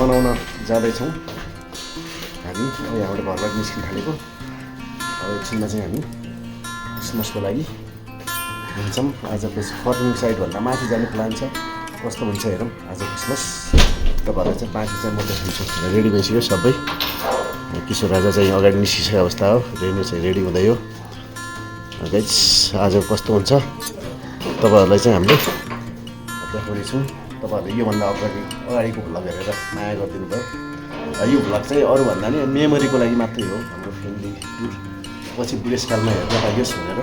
मनाउन जाँदैछौँ हामी। अब यहाँबाट घरबाट निस्किन थालेको। अब एकछिनमा चाहिँ हामी क्रिसमसको लागि हिँड्छौँ। आजको फर्मिङ साइडभन्दा माथि जाने प्लान छ। कस्तो हुन्छ हेरौँ आज क्रिसमस। तपाईँहरूलाई चाहिँ बाँकी चाहिँ म देखाउँछु। रेडी भइसक्यो सबै। किशोर राजा चाहिँ अगाडि निस्किसकेको अवस्था हो। रेनु चाहिँ रेडी हुँदै हो। गाइस आज कस्तो हुन्छ तपाईँहरूलाई चाहिँ हामीले देखाउनेछौँ। तपाईँहरूले योभन्दा अगाडिको भ्लग हेरेर माया गरिदिनु भयो। यो भ्लग चाहिँ अरूभन्दा नि मेमोरीको लागि मात्रै हो। हाम्रो फ्यामिली टुर पछि बुढेसकालमा हेर्न पाइयोस् भनेर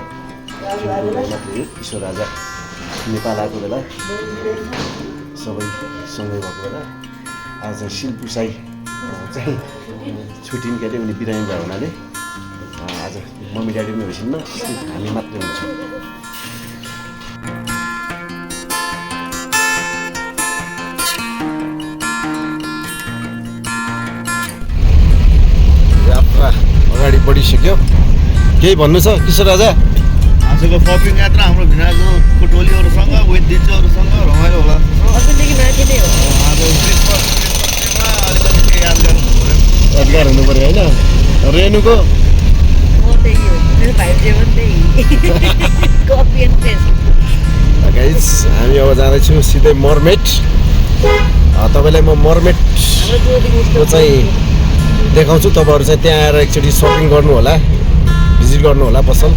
मात्रै हो। किशोर राजा नेपाल आएको बेला सबै सँगै भएको बेला आज चाहिँ शिल्पुसाई चाहिँ छुट्टिन् के अरे उनी बिरामी भयो हुनाले आज मम्मी ड्याडी पनि होइसिन्न, हामी मात्रै हुन्छौँ। यात्रा अगाडि बढिसक्यो। केही भन्नु छ किशोर राजा? आजको सपिङ यात्रा हाम्रो भिनाजुको टोलीहरूसँग विथ दिदीहरूसँग रमाइलो होला। अघिदेखि माथि नै हो। आज क्रिसमसमा अलिकति केही यादगार हुनु पऱ्यो होइन। रेनुको म त्यही हो, मेरो भाइ जेवन त्यही कपी एन्ड पेस्ट। गाइस हामी अब जाँदैछु सिधै मर्मेट। तपाईँलाई म मर्मेटको चाहिँ देखाउँछु। तपाईँहरू चाहिँ त्यहाँ आएर एकचोटि सपिङ गर्नु होला, भिजिट गर्नु होला पसल।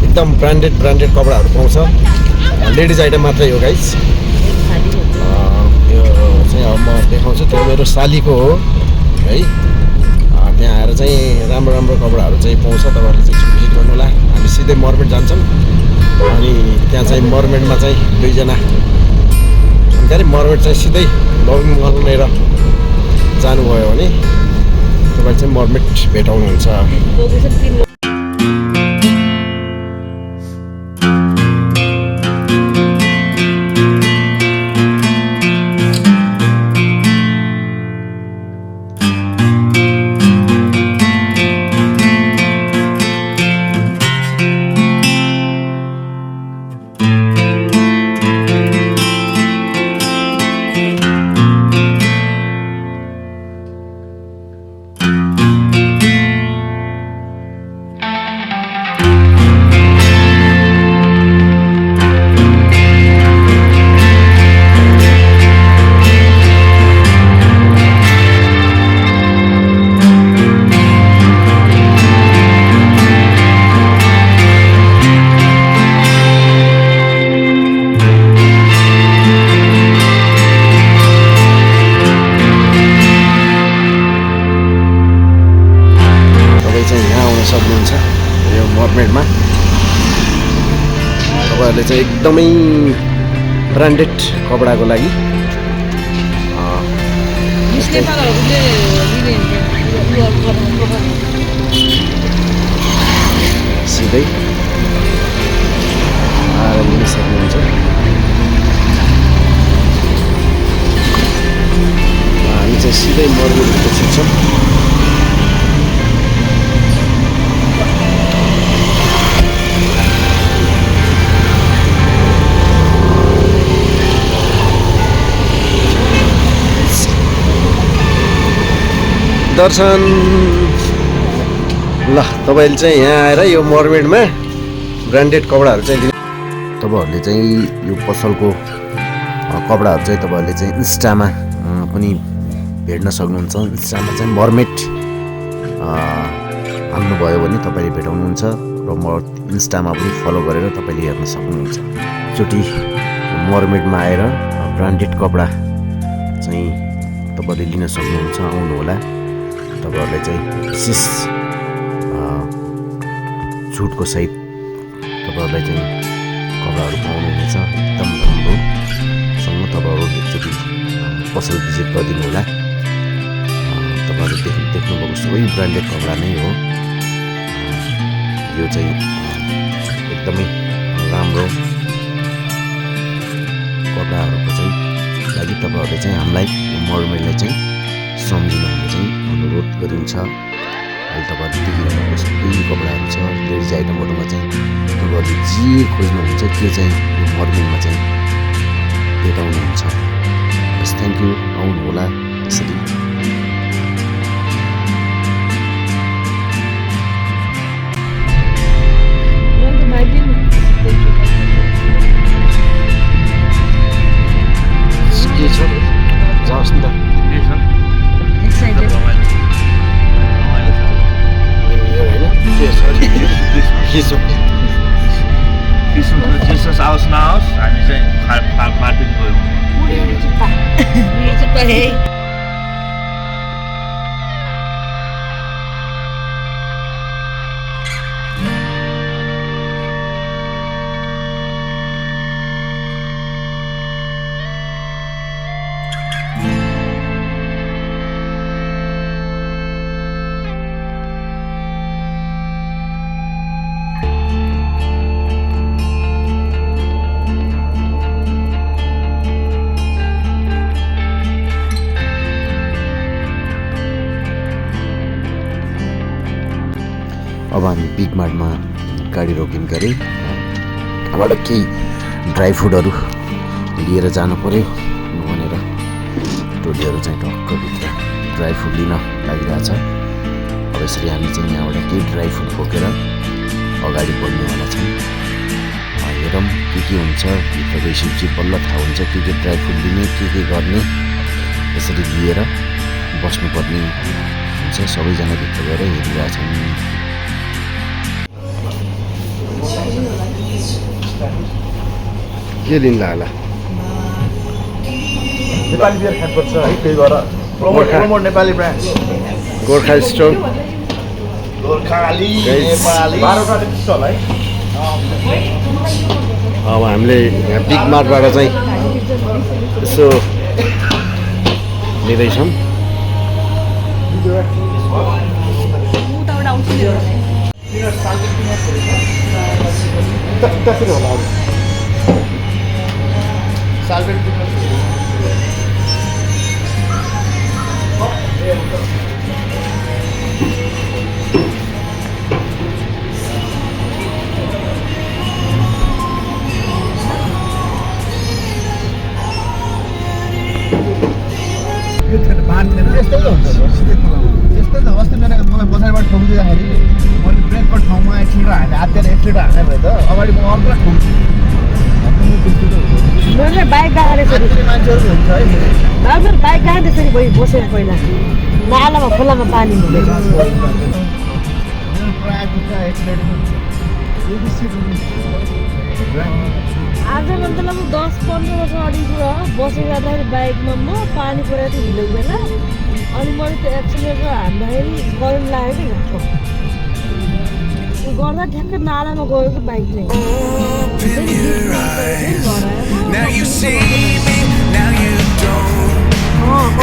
एकदम ब्रान्डेड कपडाहरू पाउँछ। लेडिज आइटम मात्रै हो गाइस। यो चाहिँ अब म देखाउँछु। त्यो मेरो सालीको हो है। त्यहाँ आएर चाहिँ राम्रो कपडाहरू चाहिँ पाउँछ। तपाईँहरूले चाहिँ भिजिट गर्नु होला। हामी सिधै मर्मेट जान्छौँ। अनि त्यहाँ चाहिँ मर्मेटमा चाहिँ दुईजना के अरे मर्मेट चाहिँ सिधै लगिङ बनाएर जानुभयो भने तपाईँ चाहिँ मर्मेट भेटाउनुहुन्छ। सक्नुहुन्छ यो मर्मेडमा। तपाईँहरूले चाहिँ एकदमै ब्रान्डेड कपडाको लागि सिधै आएर लिन सक्नुहुन्छ। हामी चाहिँ सिधै मर्मेडको छिर्छौँ। दर्शन ल तपाईँले चाहिँ यहाँ आएर यो मर्मेडमा ब्रान्डेड कपडाहरू चाहिँ तपाईँहरूले चाहिँ यो पसलको कपडाहरू चाहिँ तपाईँहरूले चाहिँ इन्स्टामा पनि भेट्न सक्नुहुन्छ। इन्स्टामा चाहिँ मर्मेड हाल्नुभयो भने तपाईँले भेटाउनुहुन्छ र म इन्स्टामा पनि फलो गरेर तपाईँले हेर्न सक्नुहुन्छ। एकचोटि मर्मेडमा आएर ब्रान्डेड कपडा चाहिँ तपाईँले लिन सक्नुहुन्छ। आउनुहोला। तपाईँहरूलाई चाहिँ विशेष छुटको सहित तपाईँहरूलाई चाहिँ कपडाहरू पाउनुहुनेछ। एकदम राम्रोसँग तपाईँहरू एकचोटि पसल भिजिट गरिदिनु होला। तपाईँहरूले देख्नुभएको सबै ब्रान्डेड कपडा नै हो। यो चाहिँ एकदमै राम्रो कपडाहरूको चाहिँ लागि तपाईँहरूले चाहिँ हामीलाई मर्मेडलाई चाहिँ सम्झिनु हुने चाहिँ अनुरोध गरिन्छ। अहिले तपाईँहरूले देखिरहेको सबै कपडाहरू छ। लेडिज आइटमहरूमा चाहिँ तपाईँहरूले जे खोज्नुहुन्छ त्यो चाहिँ मर्मेडमा चाहिँ भेटाउनुहुन्छ। हस्, थ्याङ्क यू। आउनु होला। यसरी के छ जाओस् नि त Excited. यो होइन के छ क्रिसमस जेसस आओस् नआओस् हामी चाहिँ पार्टी गयौँ Udah cepat hei. अब हामी बिग मार्टमा गाडी रोक्यौँ गरे त्यहाँबाट केही ड्राई फ्रुटहरू लिएर जानु पर्यो भनेर टोलीहरू चाहिँ टक्कभित्र ड्राई फ्रुट लिन लागिरहेछ। अब यसरी हामी चाहिँ यहाँबाट केही ड्राई फ्रुट बोकेर अगाडि बढ्नेवाला छौँ। हेरौँ के हुन्छ भित्र गइसकेपछि बल्ल थाहा हुन्छ के ड्राई फ्रुट लिने के गर्ने यसरी लिएर बस्नुपर्ने हुन्छ। सबैजना भित्र गएर हेरिरहेछौँ। के लिन होला नेपाली बियर खानुपर्छ है त्यही भएर promote Nepali brand Gorkha store Gorkhali Guys. Nepali 12 वटा त्यस्तो होला है। अब हामीले यहाँ बिग मार्टबाट चाहिँ यसो लिँदैछौँ। कसरी होला सालबेट त्यस्तै हुन्छ त्यस्तै त अस्ति मेरो मलाई पछाडिबाट ठोकिदिँदाखेरि मैले ब्रेकको ठाउँमा एकछिन हाल्ने आत्तिर एक्सिडेन्ट हाल्ने भयो त अगाडि म अर्को ठोक्छु मेरो बाइक गएको त्यसरी मान्छेहरू हुन्छ है मेरो बाइक गएको त्यसरी बसेर पहिला नालामा खोलामा पानी हुँदैन। आजभन्दा लगभग 10-15 वर्ष अगाडिको हो बसेर जाँदाखेरि बाइकमा म पानी परेको थियो हिलो बेला अनि मैले त्यो एक्सिलेटर हान्दाखेरि करेन्ट लाग्यो कि त्यो गर्दा ठ्याक्कै नालामा गएको बाइक चाहिँ Now you see me, now you don't.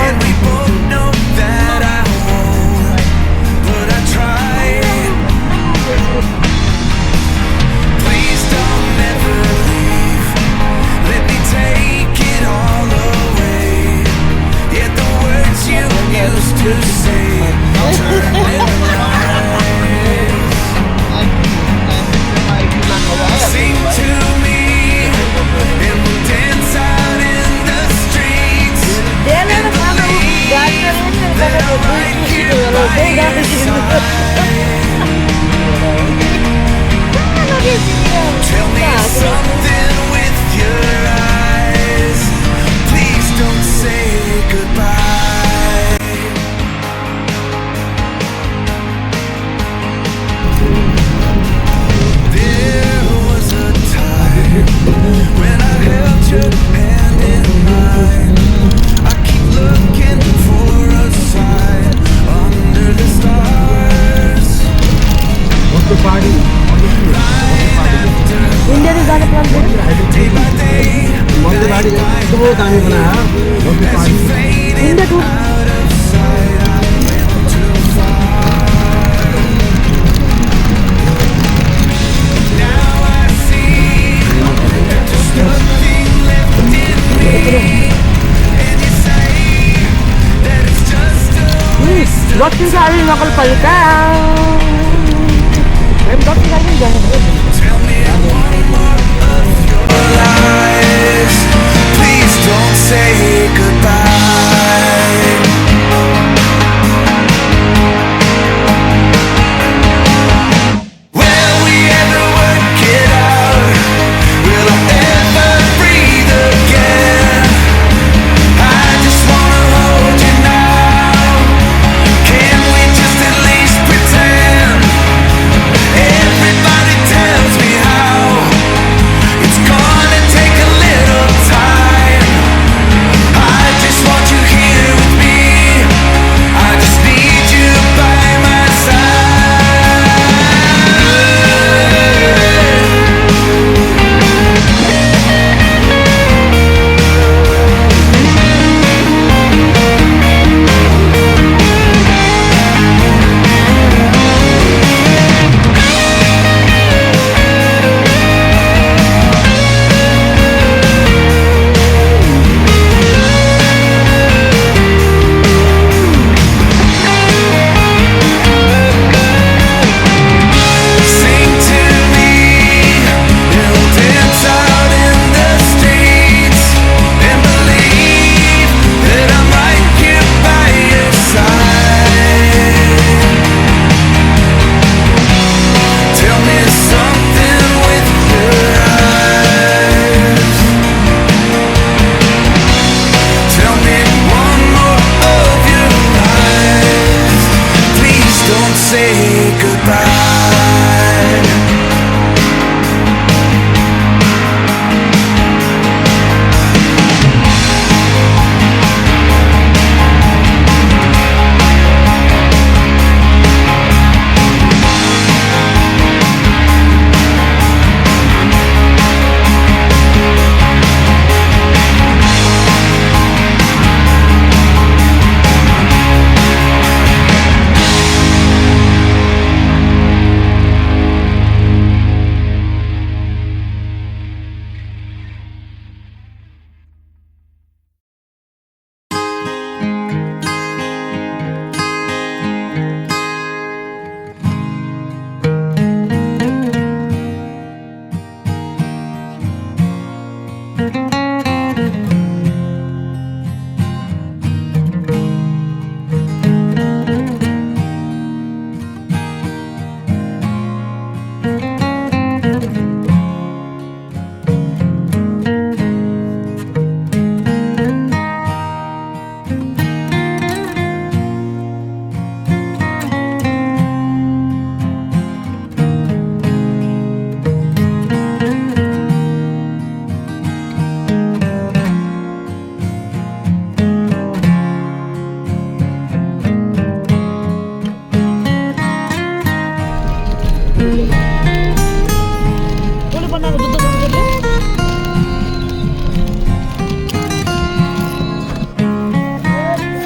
And we both know that I won't, but I try. Please don't ever leave. Let me take it all away. Yet the words you used to say turn never lies. Sing to me and we'll dance out in the streets. Tell me something with your eyes. Please don't say goodbye. There was a time when I held your hand in mine. I keep looking for a sign under the stars. इन्डियाले जाने plan Day by day, India tour out of sight, I went too far. Now I see just nothing left in me, and you say that it's just a waste of दक्षिण side नगरपालिका हामी दक्षिण side पनि जानु Tell me one more of your lies. Please don't say goodbye.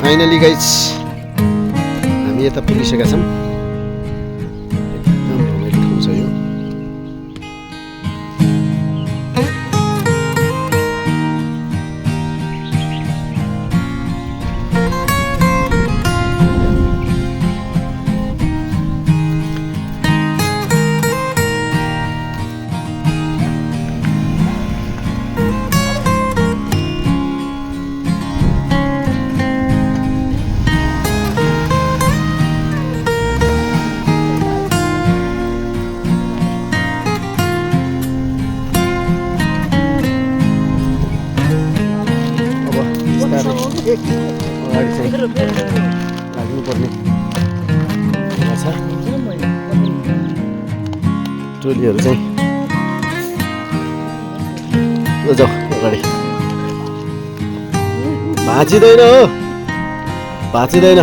Finally guys हामी यता पुगिसकेका छौँ। एकदम रमाइलो ठाउँ छ यो। अगाडि चाहिँ लाग्नुपर्ने कुरा छ। टोलीहरू चाहिँ जाऊ अगाडि। भाँचिँदैन हो, भाँचिँदैन।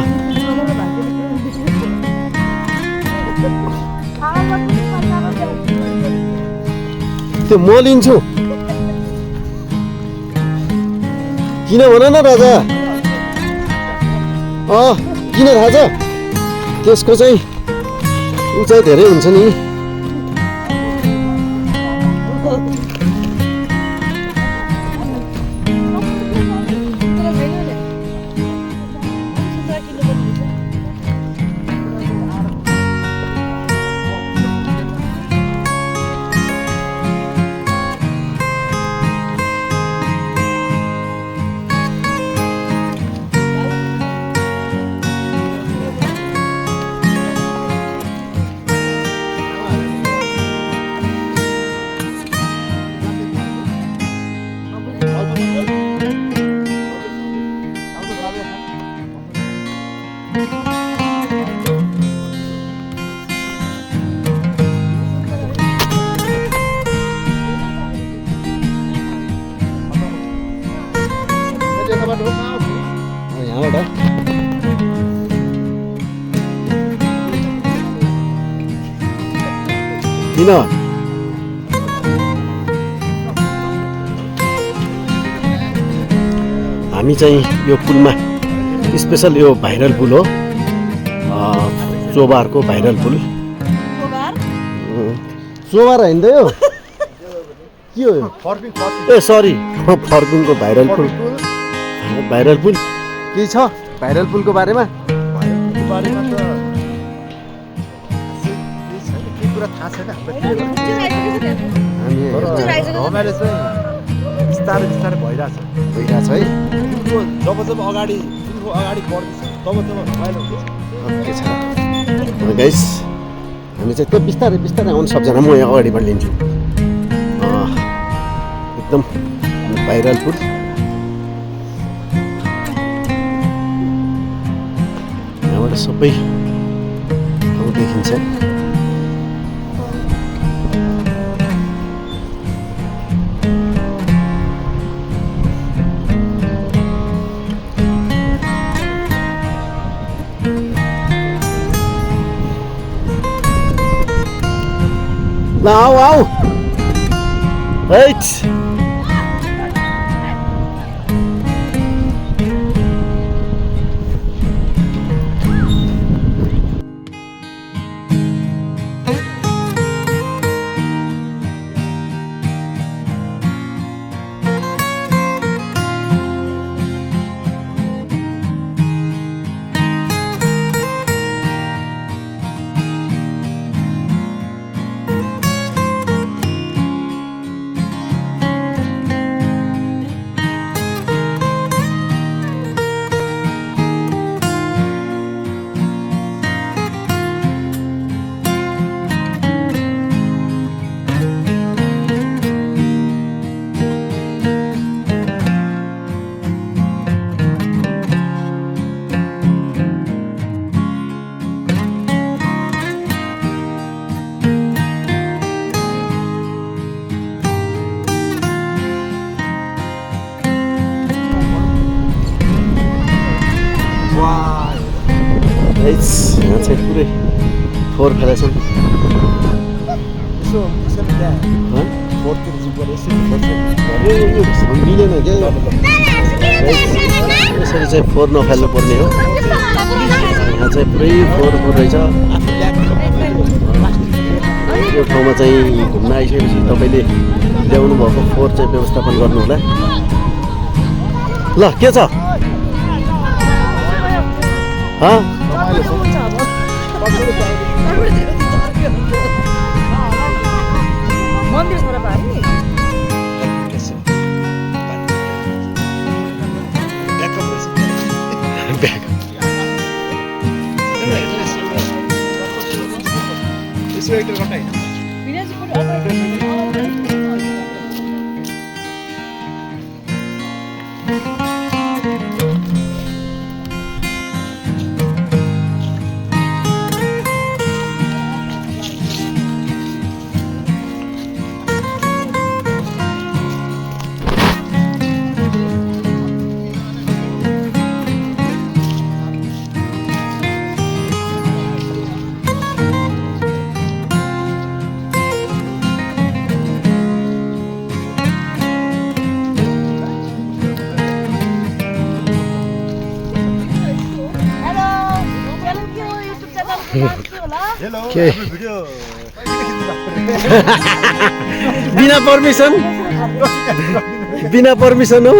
त्यो म लिन्छु, किन भन न राजा। किन थाहा छ, त्यसको चाहिँ उचाइ धेरै हुन्छ नि। यहाँबाट किन हामी चाहिँ यो पुलमा स्पेसल, यो भाइरल पुल हो, चोबारको भाइरल पुल। चोबार होइन त यो, के हो यो? ए सरी, फर्पिङको भाइरल पुल। भाइरल पुल के छ भाइरल पुलको बारेमा? कुरा थाहा छैन। बिस्तारै बिस्तारै भइरहेछ है। जब अगाडि बढ्दैछ तब रमाइलो हुन्छ। के छ गाइस, हामी चाहिँ त्यो बिस्तारै बिस्तारै आउनु सबजना। म यहाँ अगाडिबाट लिन्छु। एकदम भाइरल पुल। यहाँबाट सबै ठाउँ देखिन्छ। ल आऊ आऊ। यहाँ चाहिँ पुरै फोहोर खेलाछन्। यसो फोहोरतिर जिउ गरेर यसो मिलेन क्या। यसरी चाहिँ फोहोर नफाल्नु पर्ने हो। यहाँ चाहिँ पुरै फोहोर रहेछ। यो ठाउँमा चाहिँ घुम्न आइसकेपछि तपाईँले ल्याउनु भएको फोहोर चाहिँ व्यवस्थापन गर्नु होला। ल के छ मन्दिर छोरा भाइ बिना पर्मिसन हो।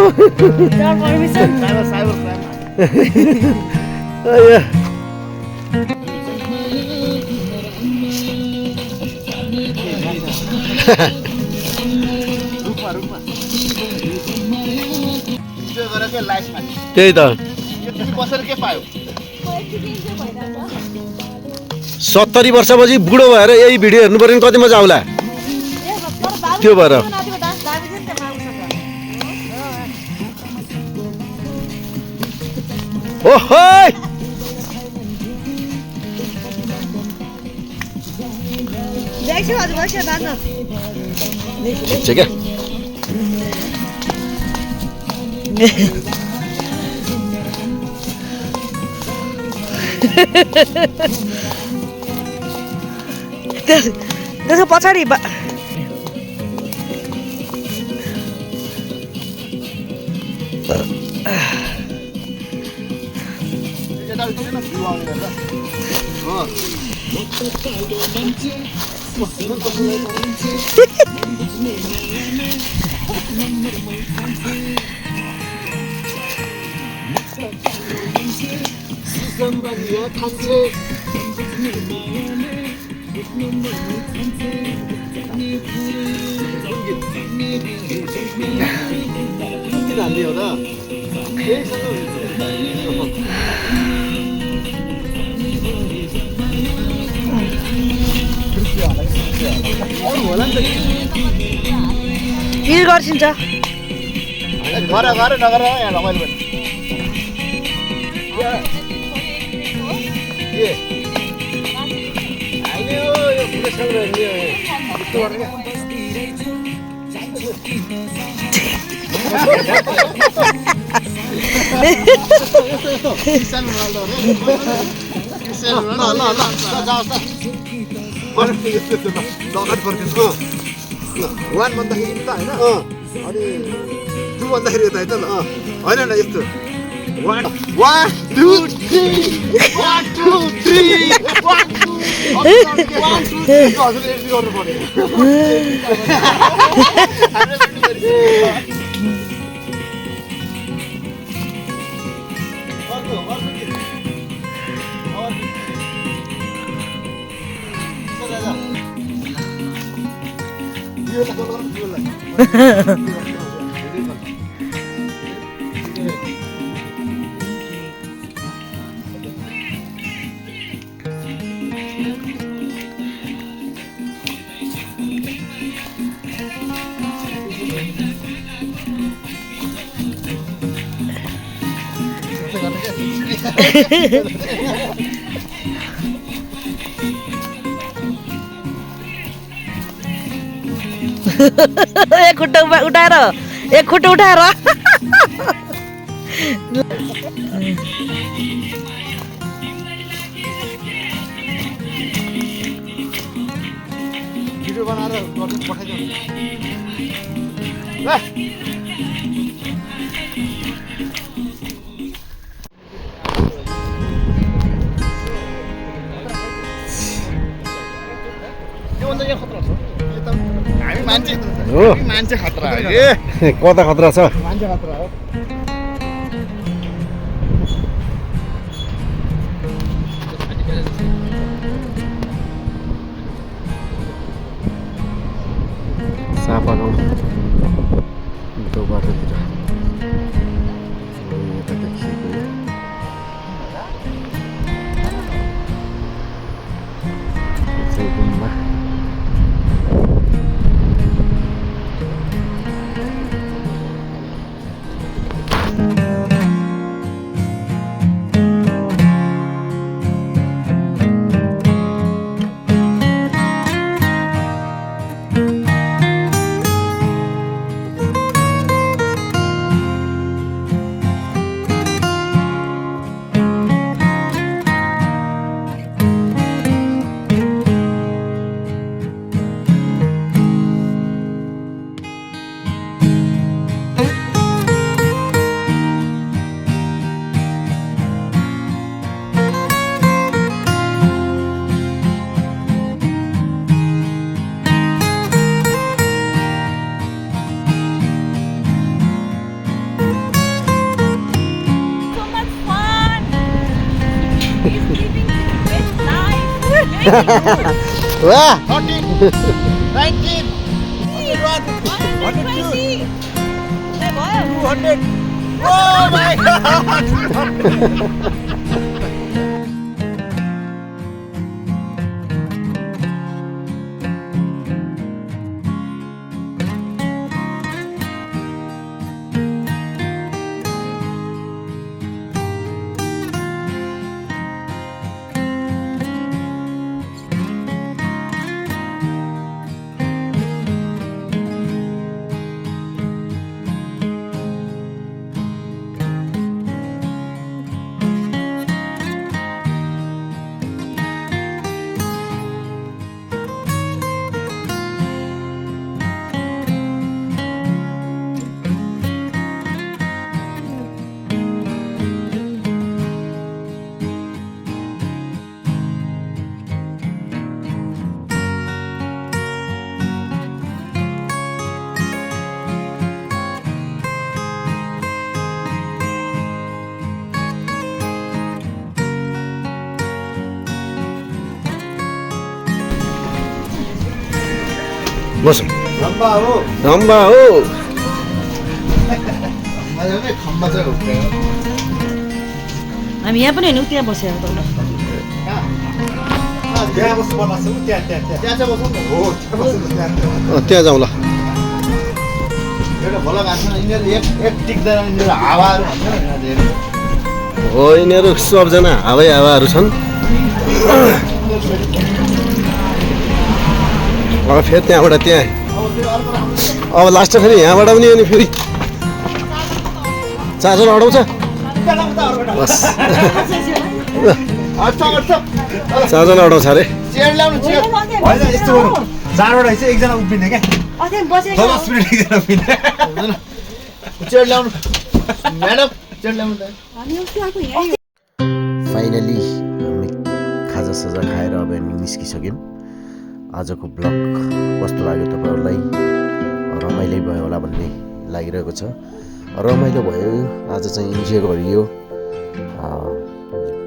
त्यही त 70 वर्षपछि बुढो भएर यही भिडियो हेर्नु पर्यो भने कति मजा आउला त्यो भएर। ओहो क्या त्यसको पछाडि हिल गर्छिन्छ घर नगर यहाँ रमाइलो पनि वान भन्दाखेरि त होइन अनि टु भन्दाखेरि यता है त ल होइन न यस्तो 1 2 3 हजुरले यति गर्नु पर्यो एक खुट्टा उठाएर एक खुट्टा उठाएर भिडियो बनाएर गर्नु पठाइदिनु त्योभन्दा यहाँ खतरा छ यो त हामी मान्छे हो? हामी मान्छे खतरा हो के कता खतरा छ मान्छे खतरा हो साफा गाउँ त्यो बाटोतिर यता देखिएको यो। यो चाहिँ गुम्बा। वाह 13 19 101 102 200 Oh my god बस खम्बा हो खम्बा हो मजाले खम्बा चाहिँ हो हामी यहाँ पनि होइन त्यहाँ बसेर त त्यहाँ बस्नु पर्ला छ त्यहाँ चाहिँ बसौँ न हो त्यहाँ बस्नु त्यहाँ त्यहाँ जाउँ ल एउटा भला भएको छ यिनीहरू एक टिक्दैन यिनीहरू हावाहरू भन्छ नि धेरै हो यिनीहरू सबजना हावाहरू छन् अब फेरि त्यहाँबाट त्यहाँ अब लास्ट फेरि यहाँबाट पनि अनि फेरि चार्जर अडाउँछ बस चारजना अडाउँछ अरे चेयर ल्याउनु चेयर होइन यस्तो गर्नु चारवटा चाहिँ एकजना उभिने क्या 10 मिनट एकजना उभिने चेयर ल्याउनु म्याडम चेयर ल्याउनु त फाइनली हामी खाजासाजा खाएर अब हामी निस्किसक्यौँ आजको ब्लग कस्तो लाग्यो तपाईँहरूलाई रमाइलो भयो होला भन्ने लागिरहेको छ रमाइलो भयो आज चाहिँ इन्जोय गरियो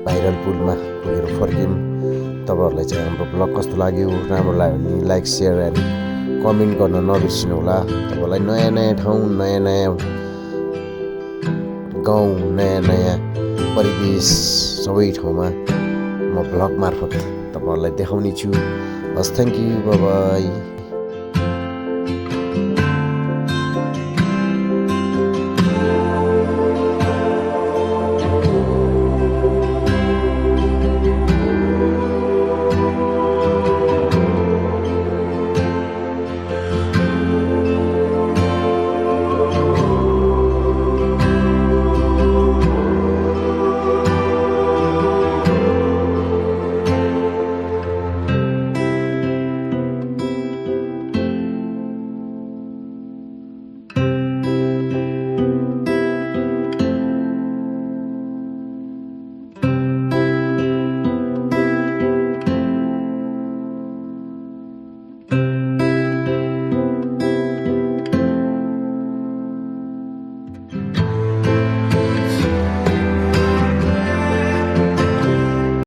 भाइरल पुलमा पुगेर फर्क्यौँ तपाईँहरूलाई चाहिँ हाम्रो ब्लग कस्तो लाग्यो राम्रो लाग्यो भने लाइक सेयर एन्ड कमेन्ट गर्न नबिर्सिनु होला तपाईँहरूलाई नयाँ नयाँ ठाउँ नयाँ नयाँ गाउँ नयाँ नयाँ परिवेश सबै ठाउँमा म ब्लग मार्फत तपाईँहरूलाई देखाउने छु हस् थ्याङ्क यू बाई